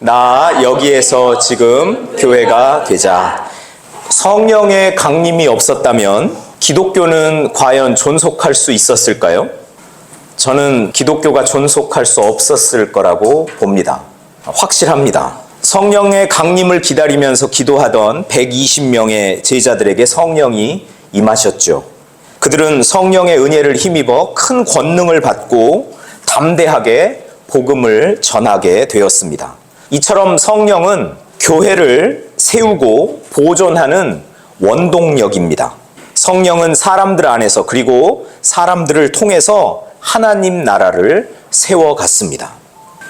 나 여기에서 지금 교회가 되자. 성령의 강림이 없었다면 기독교는 과연 존속할 수 있었을까요? 저는 기독교가 존속할 수 없었을 거라고 봅니다. 확실합니다. 성령의 강림을 기다리면서 기도하던 120명의 제자들에게 성령이 임하셨죠. 그들은 성령의 은혜를 힘입어 큰 권능을 받고 담대하게 복음을 전하게 되었습니다. 이처럼 성령은 교회를 세우고 보존하는 원동력입니다. 성령은 사람들 안에서 그리고 사람들을 통해서 하나님 나라를 세워갔습니다.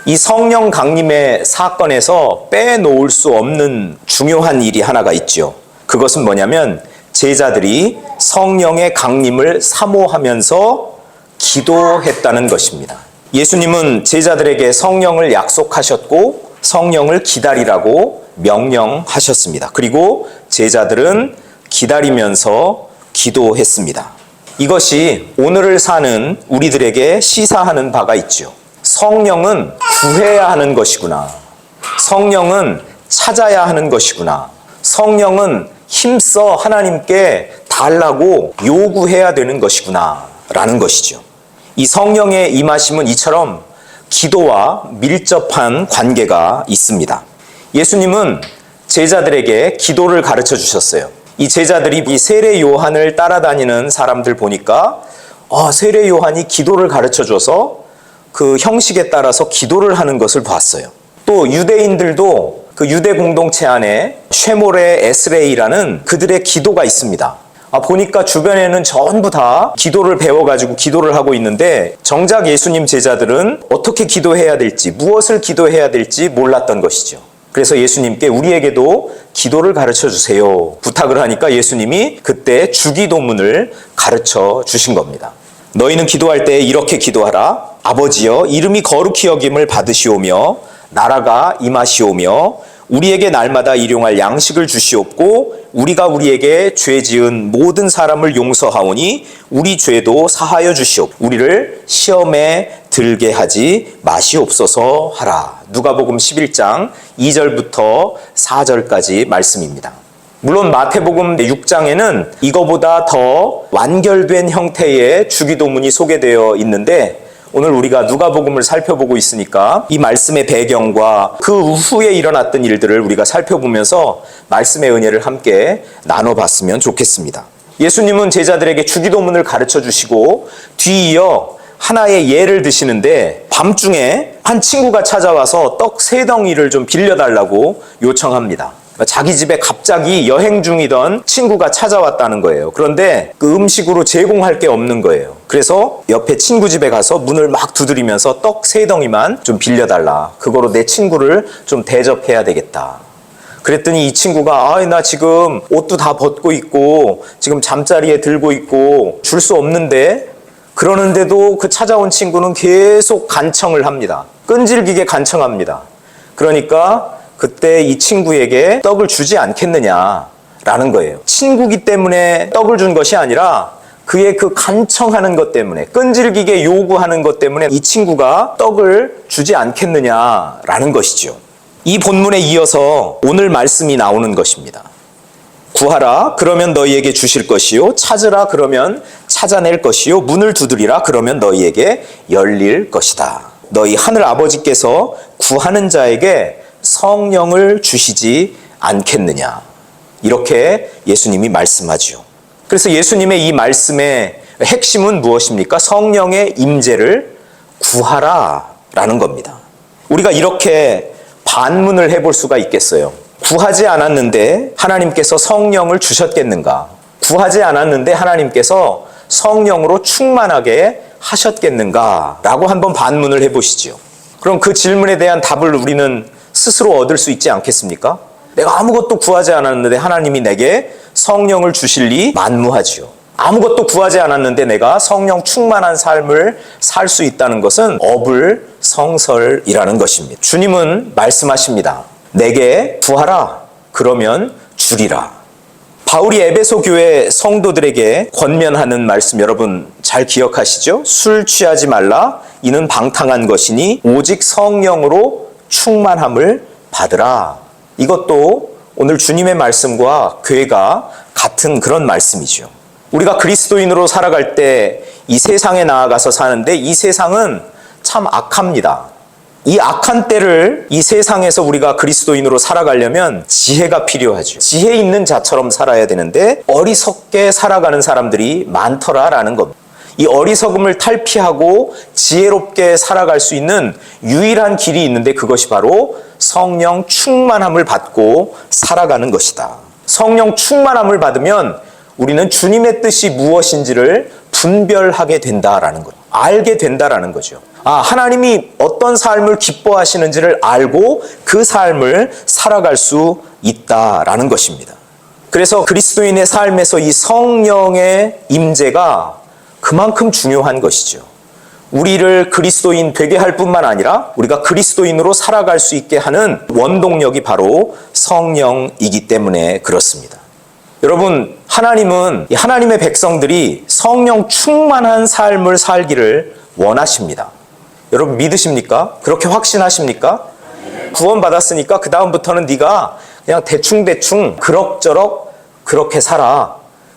이 성령 강림의 사건에서 빼놓을 수 없는 중요한 일이 하나가 있죠. 그것은 뭐냐면 제자들이 성령의 강림을 사모하면서 기도했다는 것입니다. 예수님은 제자들에게 성령을 약속하셨고 성령을 기다리라고 명령하셨습니다. 그리고 제자들은 기다리면서 기도했습니다. 이것이 오늘을 사는 우리들에게 시사하는 바가 있죠. 성령은 구해야 하는 것이구나. 성령은 찾아야 하는 것이구나. 성령은 힘써 하나님께 달라고 요구해야 되는 것이구나 라는 것이죠. 이 성령의 임하심은 이처럼 기도와 밀접한 관계가 있습니다. 예수님은 제자들에게 기도를 가르쳐 주셨어요. 이 제자들이 이 세례 요한을 따라다니는 사람들 보니까 세례 요한이 기도를 가르쳐 줘서 그 형식에 따라서 기도를 하는 것을 봤어요. 또 유대인들도 그 유대 공동체 안에 쉐몰의 에스레이라는 그들의 기도가 있습니다. 보니까 주변에는 전부 다 기도를 배워가지고 기도를 하고 있는데 정작 예수님 제자들은 어떻게 기도해야 될지, 무엇을 기도해야 될지 몰랐던 것이죠. 그래서 예수님께 우리에게도 기도를 가르쳐 주세요 부탁을 하니까 예수님이 그때 주기도문을 가르쳐 주신 겁니다. 너희는 기도할 때 이렇게 기도하라. 아버지여, 이름이 거룩히 여김을 받으시오며 나라가 임하시오며 우리에게 날마다 일용할 양식을 주시옵고 우리가 우리에게 죄 지은 모든 사람을 용서하오니 우리 죄도 사하여 주시옵. 우리를 시험에 들게 하지 마시옵소서 하라. 누가복음 11장 2절부터 4절까지 말씀입니다. 물론 마태복음 6장에는 이거보다 더 완결된 형태의 주기도문이 소개되어 있는데 오늘 우리가 누가복음을 살펴보고 있으니까 이 말씀의 배경과 그 후에 일어났던 일들을 우리가 살펴보면서 말씀의 은혜를 함께 나눠봤으면 좋겠습니다. 예수님은 제자들에게 주기도문을 가르쳐 주시고 뒤이어 하나의 예를 드시는데 밤중에 한 친구가 찾아와서 떡 3덩이를 좀 빌려달라고 요청합니다. 자기 집에 갑자기 여행 중이던 친구가 찾아왔다는 거예요. 그런데 그 음식으로 제공할 게 없는 거예요. 그래서 옆에 친구 집에 가서 문을 막 두드리면서 떡 3덩이만 좀 빌려달라. 그거로 내 친구를 좀 대접해야 되겠다. 그랬더니 이 친구가 나 지금 옷도 다 벗고 있고 지금 잠자리에 들고 있고 줄 수 없는데, 그러는데도 그 찾아온 친구는 계속 간청을 합니다. 끈질기게 간청합니다. 그러니까 그때 이 친구에게 떡을 주지 않겠느냐라는 거예요. 친구기 때문에 떡을 준 것이 아니라 그의 그 간청하는 것 때문에, 끈질기게 요구하는 것 때문에 이 친구가 떡을 주지 않겠느냐라는 것이죠. 이 본문에 이어서 오늘 말씀이 나오는 것입니다. 구하라 그러면 너희에게 주실 것이요, 찾으라 그러면 찾아낼 것이요, 문을 두드리라 그러면 너희에게 열릴 것이다. 너희 하늘 아버지께서 구하는 자에게 성령을 주시지 않겠느냐, 이렇게 예수님이 말씀하죠. 그래서 예수님의 이 말씀의 핵심은 무엇입니까? 성령의 임재를 구하라 라는 겁니다. 우리가 이렇게 반문을 해볼 수가 있겠어요. 구하지 않았는데 하나님께서 성령을 주셨겠는가? 구하지 않았는데 하나님께서 성령으로 충만하게 하셨겠는가? 라고 한번 반문을 해보시죠. 그럼 그 질문에 대한 답을 우리는 스스로 얻을 수 있지 않겠습니까? 내가 아무것도 구하지 않았는데 하나님이 내게 성령을 주실 리 만무하지요. 아무것도 구하지 않았는데 내가 성령 충만한 삶을 살 수 있다는 것은 어불성설이라는 것입니다. 주님은 말씀하십니다. 내게 구하라 그러면 주리라. 바울이 에베소 교회 성도들에게 권면하는 말씀 여러분 잘 기억하시죠? 술 취하지 말라. 이는 방탕한 것이니 오직 성령으로 충만함을 받으라. 이것도 오늘 주님의 말씀과 교회가 같은 그런 말씀이죠. 우리가 그리스도인으로 살아갈 때 이 세상에 나아가서 사는데 이 세상은 참 악합니다. 이 악한 때를 이 세상에서 우리가 그리스도인으로 살아가려면 지혜가 필요하죠. 지혜 있는 자처럼 살아야 되는데 어리석게 살아가는 사람들이 많더라라는 겁니다. 이 어리석음을 탈피하고 지혜롭게 살아갈 수 있는 유일한 길이 있는데 그것이 바로 성령 충만함을 받고 살아가는 것이다. 성령 충만함을 받으면 우리는 주님의 뜻이 무엇인지를 분별하게 된다라는 거죠. 알게 된다라는 거죠. 하나님이 어떤 삶을 기뻐하시는지를 알고 그 삶을 살아갈 수 있다라는 것입니다. 그래서 그리스도인의 삶에서 이 성령의 임재가 그만큼 중요한 것이죠. 우리를 그리스도인 되게 할 뿐만 아니라 우리가 그리스도인으로 살아갈 수 있게 하는 원동력이 바로 성령이기 때문에 그렇습니다. 여러분, 하나님은 하나님의 백성들이 성령 충만한 삶을 살기를 원하십니다. 여러분 믿으십니까? 그렇게 확신하십니까? 구원받았으니까 그 다음부터는 네가 그냥 대충대충 그럭저럭 그렇게 살아.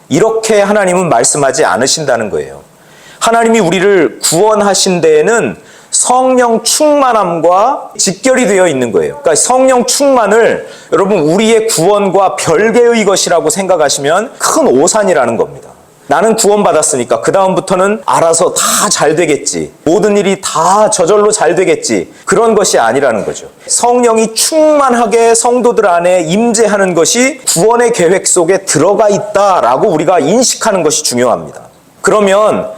이렇게 하나님은 말씀하지 않으신다는 거예요. 하나님이 우리를 구원하신 데에는 성령 충만함과 직결이 되어 있는 거예요. 그러니까 성령 충만을 여러분 우리의 구원과 별개의 것이라고 생각하시면 큰 오산이라는 겁니다. 나는 구원받았으니까 그 다음부터는 알아서 다 잘 되겠지. 모든 일이 다 저절로 잘 되겠지. 그런 것이 아니라는 거죠. 성령이 충만하게 성도들 안에 임재하는 것이 구원의 계획 속에 들어가 있다라고 우리가 인식하는 것이 중요합니다. 그러면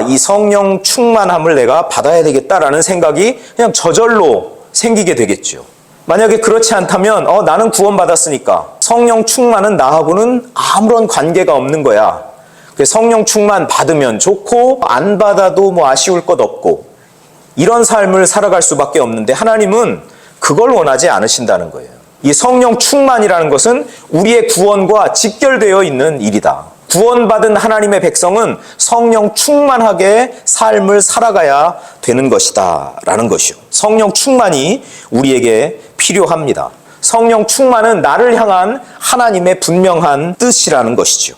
이 성령 충만함을 내가 받아야 되겠다라는 생각이 그냥 저절로 생기게 되겠죠. 만약에 그렇지 않다면 나는 구원받았으니까 성령 충만은 나하고는 아무런 관계가 없는 거야. 성령 충만 받으면 좋고 안 받아도 아쉬울 것 없고 이런 삶을 살아갈 수밖에 없는데 하나님은 그걸 원하지 않으신다는 거예요. 이 성령 충만이라는 것은 우리의 구원과 직결되어 있는 일이다. 구원받은 하나님의 백성은 성령 충만하게 삶을 살아가야 되는 것이다 라는 것이요. 성령 충만이 우리에게 필요합니다. 성령 충만은 나를 향한 하나님의 분명한 뜻이라는 것이죠.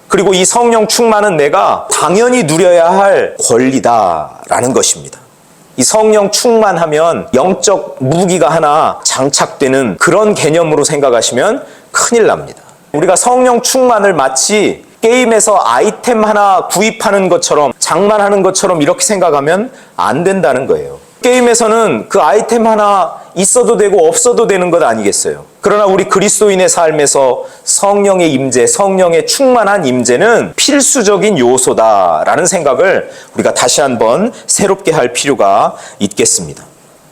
그리고 이 성령 충만은 내가 당연히 누려야 할 권리다라는 것입니다. 이 성령 충만하면 영적 무기가 하나 장착되는 그런 개념으로 생각하시면 큰일 납니다. 우리가 성령 충만을 마치 게임에서 아이템 하나 구입하는 것처럼 장만하는 것처럼 이렇게 생각하면 안 된다는 거예요. 게임에서는 그 아이템 하나 있어도 되고 없어도 되는 것 아니겠어요? 그러나 우리 그리스도인의 삶에서 성령의 임재, 성령의 충만한 임재는 필수적인 요소다라는 생각을 우리가 다시 한번 새롭게 할 필요가 있겠습니다.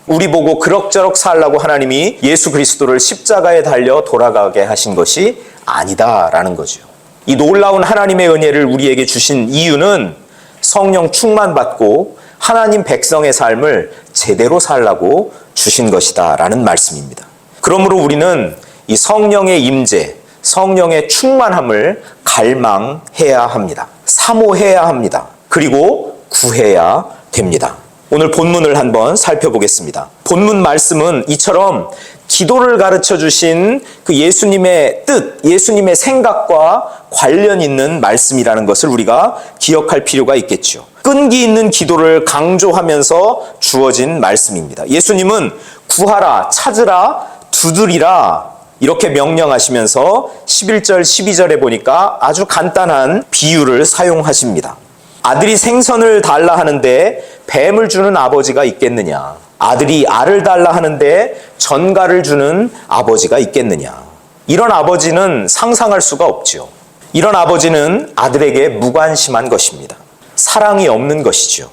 우리 보고 그럭저럭 살라고 하나님이 예수 그리스도를 십자가에 달려 돌아가게 하신 것이 아니다라는 거죠. 이 놀라운 하나님의 은혜를 우리에게 주신 이유는 성령 충만받고 하나님 백성의 삶을 제대로 살라고 주신 것이다 라는 말씀입니다. 그러므로 우리는 이 성령의 임재, 성령의 충만함을 갈망해야 합니다. 사모해야 합니다. 그리고 구해야 됩니다. 오늘 본문을 한번 살펴보겠습니다. 본문 말씀은 이처럼 기도를 가르쳐 주신 그 예수님의 뜻, 예수님의 생각과 관련 있는 말씀이라는 것을 우리가 기억할 필요가 있겠죠. 끈기 있는 기도를 강조하면서 주어진 말씀입니다. 예수님은 구하라, 찾으라, 두드리라 이렇게 명령하시면서 11절, 12절에 보니까 아주 간단한 비유를 사용하십니다. 아들이 생선을 달라 하는데 뱀을 주는 아버지가 있겠느냐? 아들이 알을 달라 하는데 전갈을 주는 아버지가 있겠느냐? 이런 아버지는 상상할 수가 없죠. 이런 아버지는 아들에게 무관심한 것입니다. 사랑이 없는 것이죠.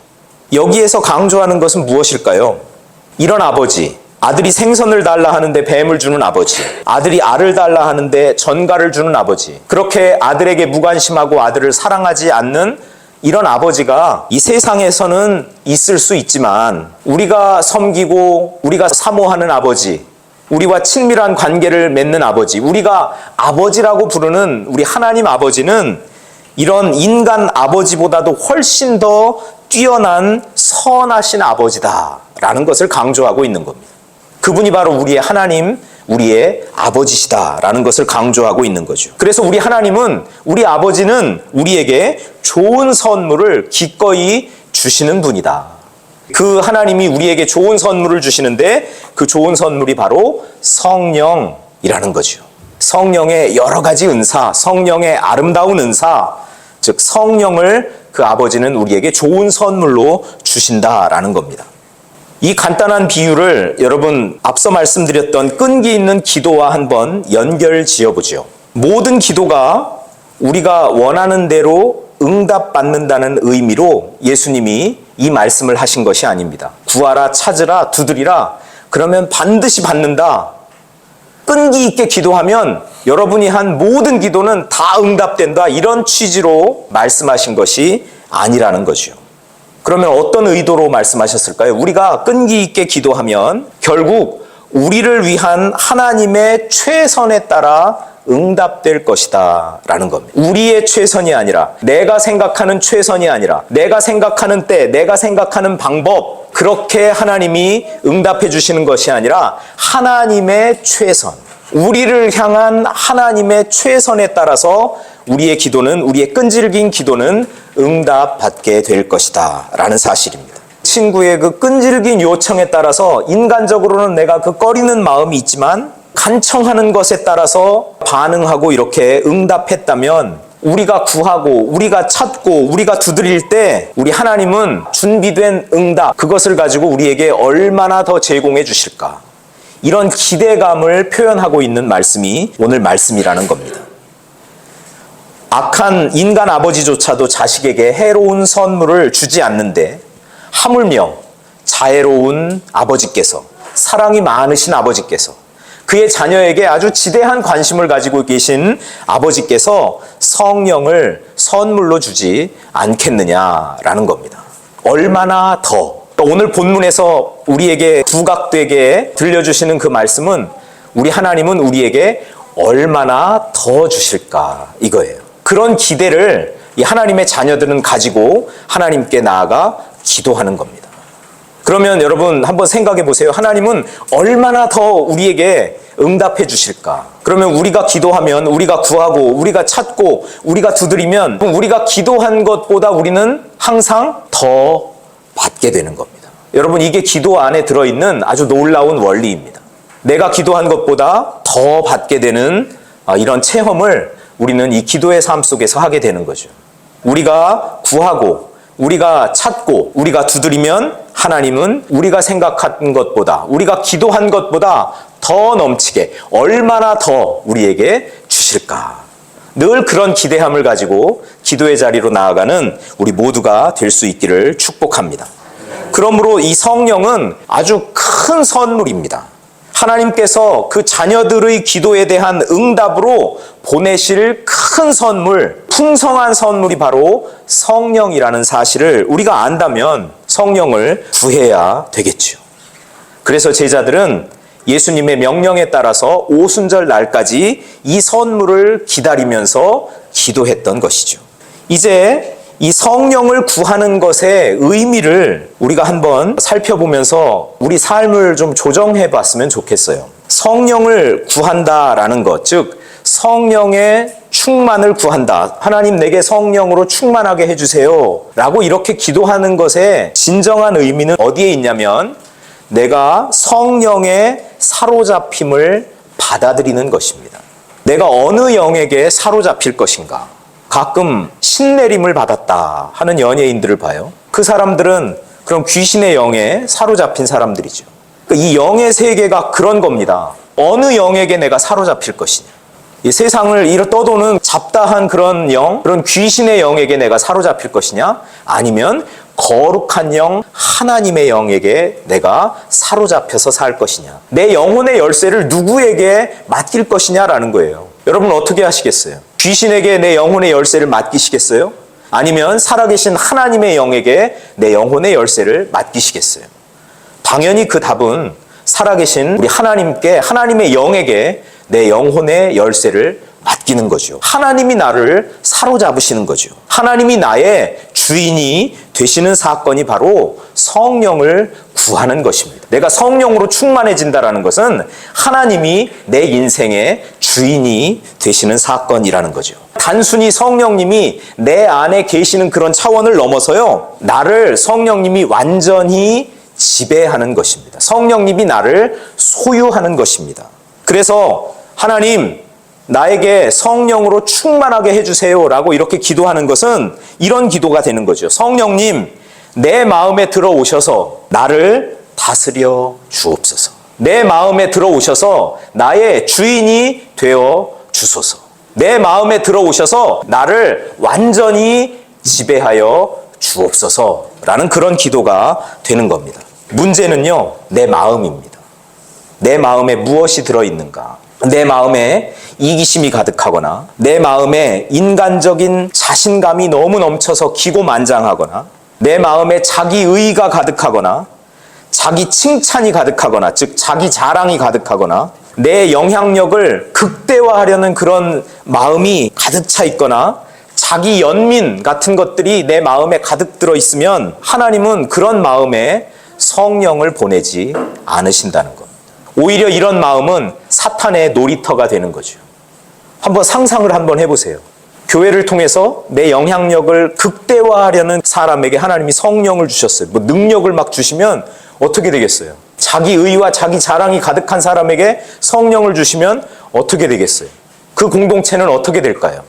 여기에서 강조하는 것은 무엇일까요? 이런 아버지, 아들이 생선을 달라 하는데 뱀을 주는 아버지, 아들이 알을 달라 하는데 전갈을 주는 아버지, 그렇게 아들에게 무관심하고 아들을 사랑하지 않는 이런 아버지가 이 세상에서는 있을 수 있지만 우리가 섬기고 우리가 사모하는 아버지, 우리와 친밀한 관계를 맺는 아버지, 우리가 아버지라고 부르는 우리 하나님 아버지는 이런 인간 아버지보다도 훨씬 더 뛰어난 선하신 아버지다라는 것을 강조하고 있는 겁니다. 그분이 바로 우리의 하나님, 우리의 아버지시다라는 것을 강조하고 있는 거죠. 그래서 우리 하나님은, 우리 아버지는 우리에게 좋은 선물을 기꺼이 주시는 분이다. 그 하나님이 우리에게 좋은 선물을 주시는데 그 좋은 선물이 바로 성령이라는 거죠. 성령의 여러 가지 은사, 성령의 아름다운 은사, 즉 성령을 그 아버지는 우리에게 좋은 선물로 주신다라는 겁니다. 이 간단한 비유를 여러분 앞서 말씀드렸던 끈기 있는 기도와 한번 연결 지어보죠. 모든 기도가 우리가 원하는 대로 응답받는다는 의미로 예수님이 이 말씀을 하신 것이 아닙니다. 구하라, 찾으라, 두드리라, 그러면 반드시 받는다. 끈기 있게 기도하면 여러분이 한 모든 기도는 다 응답된다. 이런 취지로 말씀하신 것이 아니라는 거죠. 그러면 어떤 의도로 말씀하셨을까요? 우리가 끈기 있게 기도하면 결국 우리를 위한 하나님의 최선에 따라 응답될 것이다 라는 겁니다. 우리의 최선이 아니라, 내가 생각하는 최선이 아니라, 내가 생각하는 때, 내가 생각하는 방법, 그렇게 하나님이 응답해 주시는 것이 아니라 하나님의 최선, 우리를 향한 하나님의 최선에 따라서 우리의 기도는, 우리의 끈질긴 기도는 응답받게 될 것이다 라는 사실입니다. 친구의 그 끈질긴 요청에 따라서 인간적으로는 내가 그 꺼리는 마음이 있지만 간청하는 것에 따라서 반응하고 이렇게 응답했다면, 우리가 구하고 우리가 찾고 우리가 두드릴 때 우리 하나님은 준비된 응답, 그것을 가지고 우리에게 얼마나 더 제공해 주실까, 이런 기대감을 표현하고 있는 말씀이 오늘 말씀이라는 겁니다. 악한 인간 아버지조차도 자식에게 해로운 선물을 주지 않는데 하물며 자애로운 아버지께서, 사랑이 많으신 아버지께서, 그의 자녀에게 아주 지대한 관심을 가지고 계신 아버지께서 성령을 선물로 주지 않겠느냐라는 겁니다. 얼마나 더, 오늘 본문에서 우리에게 부각되게 들려주시는 그 말씀은 우리 하나님은 우리에게 얼마나 더 주실까 이거예요. 그런 기대를 이 하나님의 자녀들은 가지고 하나님께 나아가 기도하는 겁니다. 그러면 여러분 한번 생각해 보세요. 하나님은 얼마나 더 우리에게 응답해 주실까? 그러면 우리가 기도하면, 우리가 구하고 우리가 찾고 우리가 두드리면 우리가 기도한 것보다 우리는 항상 더 받게 되는 겁니다. 여러분, 이게 기도 안에 들어있는 아주 놀라운 원리입니다. 내가 기도한 것보다 더 받게 되는 이런 체험을 우리는 이 기도의 삶 속에서 하게 되는 거죠. 우리가 구하고 우리가 찾고 우리가 두드리면 하나님은 우리가 생각한 것보다, 우리가 기도한 것보다 더 넘치게 얼마나 더 우리에게 주실까. 늘 그런 기대함을 가지고 기도의 자리로 나아가는 우리 모두가 될 수 있기를 축복합니다. 그러므로 이 성령은 아주 큰 선물입니다. 하나님께서 그 자녀들의 기도에 대한 응답으로 보내실 큰 선물, 풍성한 선물이 바로 성령이라는 사실을 우리가 안다면 성령을 구해야 되겠죠. 그래서 제자들은 예수님의 명령에 따라서 오순절 날까지 이 선물을 기다리면서 기도했던 것이죠. 이제 이 성령을 구하는 것의 의미를 우리가 한번 살펴보면서 우리 삶을 좀 조정해 봤으면 좋겠어요. 성령을 구한다라는 것, 즉 성령의 충만을 구한다. 하나님, 내게 성령으로 충만하게 해주세요 라고 이렇게 기도하는 것의 진정한 의미는 어디에 있냐면, 내가 성령의 사로잡힘을 받아들이는 것입니다. 내가 어느 영에게 사로잡힐 것인가. 가끔 신내림을 받았다 하는 연예인들을 봐요. 그 사람들은 그럼 귀신의 영에 사로잡힌 사람들이죠. 이 영의 세계가 그런 겁니다. 어느 영에게 내가 사로잡힐 것이냐. 이 세상을 떠도는 잡다한 그런 영, 그런 귀신의 영에게 내가 사로잡힐 것이냐, 아니면 거룩한 영, 하나님의 영에게 내가 사로잡혀서 살 것이냐, 내 영혼의 열쇠를 누구에게 맡길 것이냐라는 거예요. 여러분 어떻게 하시겠어요? 귀신에게 내 영혼의 열쇠를 맡기시겠어요? 아니면 살아계신 하나님의 영에게 내 영혼의 열쇠를 맡기시겠어요? 당연히 그 답은 살아계신 우리 하나님께, 하나님의 영에게 내 영혼의 열쇠를 맡기는 거죠. 하나님이 나를 사로잡으시는 거죠. 하나님이 나의 주인이 되시는 사건이 바로 성령을 구하는 것입니다. 내가 성령으로 충만해진다는 것은 하나님이 내 인생의 주인이 되시는 사건이라는 거죠. 단순히 성령님이 내 안에 계시는 그런 차원을 넘어서요, 나를 성령님이 완전히 지배하는 것입니다. 성령님이 나를 소유하는 것입니다. 그래서 하나님, 나에게 성령으로 충만하게 해주세요 라고 이렇게 기도하는 것은 이런 기도가 되는 거죠. 성령님, 내 마음에 들어오셔서 나를 다스려 주옵소서. 내 마음에 들어오셔서 나의 주인이 되어 주소서. 내 마음에 들어오셔서 나를 완전히 지배하여 주옵소서라는 그런 기도가 되는 겁니다. 문제는요, 내 마음입니다. 내 마음에 무엇이 들어있는가? 내 마음에 이기심이 가득하거나, 내 마음에 인간적인 자신감이 너무 넘쳐서 기고만장하거나, 내 마음에 자기의가 가득하거나, 자기 칭찬이 가득하거나, 즉 자기 자랑이 가득하거나, 내 영향력을 극대화하려는 그런 마음이 가득 차 있거나, 자기 연민 같은 것들이 내 마음에 가득 들어 있으면 하나님은 그런 마음에 성령을 보내지 않으신다는 것. 오히려 이런 마음은 사탄의 놀이터가 되는 거죠. 한번 상상을 한번 해보세요. 교회를 통해서 내 영향력을 극대화하려는 사람에게 하나님이 성령을 주셨어요. 뭐 능력을 막 주시면 어떻게 되겠어요? 자기 의와 자기 자랑이 가득한 사람에게 성령을 주시면 어떻게 되겠어요? 그 공동체는 어떻게 될까요?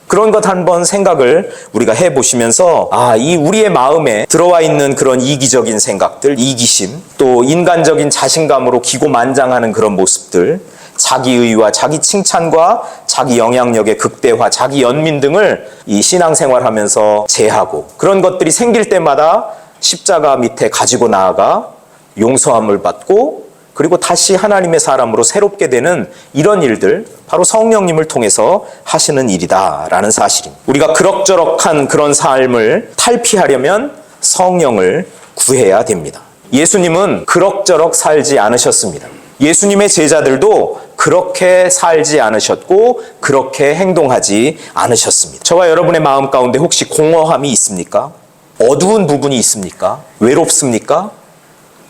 그런 것 한번 생각을 우리가 해보시면서, 이 우리의 마음에 들어와 있는 그런 이기적인 생각들, 이기심, 또 인간적인 자신감으로 기고만장하는 그런 모습들, 자기의와 자기 칭찬과 자기 영향력의 극대화, 자기 연민 등을 이 신앙생활하면서 제하고, 그런 것들이 생길 때마다 십자가 밑에 가지고 나아가 용서함을 받고, 그리고 다시 하나님의 사람으로 새롭게 되는 이런 일들, 바로 성령님을 통해서 하시는 일이다라는 사실입니다. 우리가 그럭저럭한 그런 삶을 탈피하려면 성령을 구해야 됩니다. 예수님은 그럭저럭 살지 않으셨습니다. 예수님의 제자들도 그렇게 살지 않으셨고 그렇게 행동하지 않으셨습니다. 저와 여러분의 마음 가운데 혹시 공허함이 있습니까? 어두운 부분이 있습니까? 외롭습니까?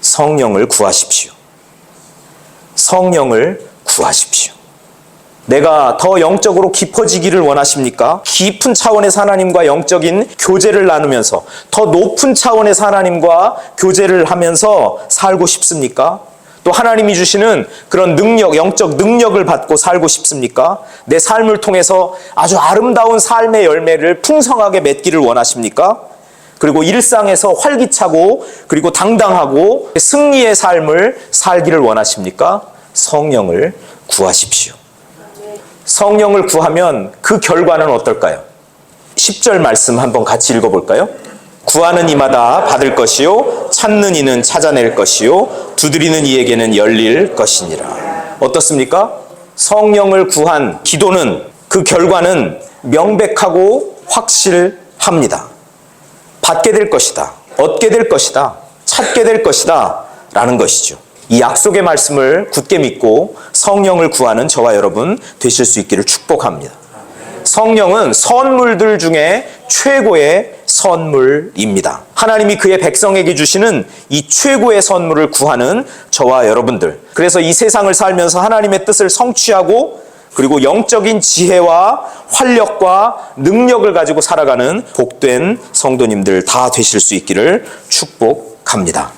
성령을 구하십시오. 성령을 구하십시오. 내가 더 영적으로 깊어지기를 원하십니까? 깊은 차원의 하나님과 영적인 교제를 나누면서 더 높은 차원의 하나님과 교제를 하면서 살고 싶습니까? 또 하나님이 주시는 그런 능력, 영적 능력을 받고 살고 싶습니까? 내 삶을 통해서 아주 아름다운 삶의 열매를 풍성하게 맺기를 원하십니까? 그리고 일상에서 활기차고 그리고 당당하고 승리의 삶을 살기를 원하십니까? 성령을 구하십시오. 성령을 구하면 그 결과는 어떨까요? 10절 말씀 한번 같이 읽어볼까요? 구하는 이마다 받을 것이요, 찾는 이는 찾아낼 것이요, 두드리는 이에게는 열릴 것이니라. 어떻습니까? 성령을 구한 기도는, 그 결과는 명백하고 확실합니다. 받게 될 것이다, 얻게 될 것이다, 찾게 될 것이다 라는 것이죠. 이 약속의 말씀을 굳게 믿고 성령을 구하는 저와 여러분 되실 수 있기를 축복합니다. 성령은 선물들 중에 최고의 선물입니다. 하나님이 그의 백성에게 주시는 이 최고의 선물을 구하는 저와 여러분들, 그래서 이 세상을 살면서 하나님의 뜻을 성취하고 그리고 영적인 지혜와 활력과 능력을 가지고 살아가는 복된 성도님들 다 되실 수 있기를 축복합니다.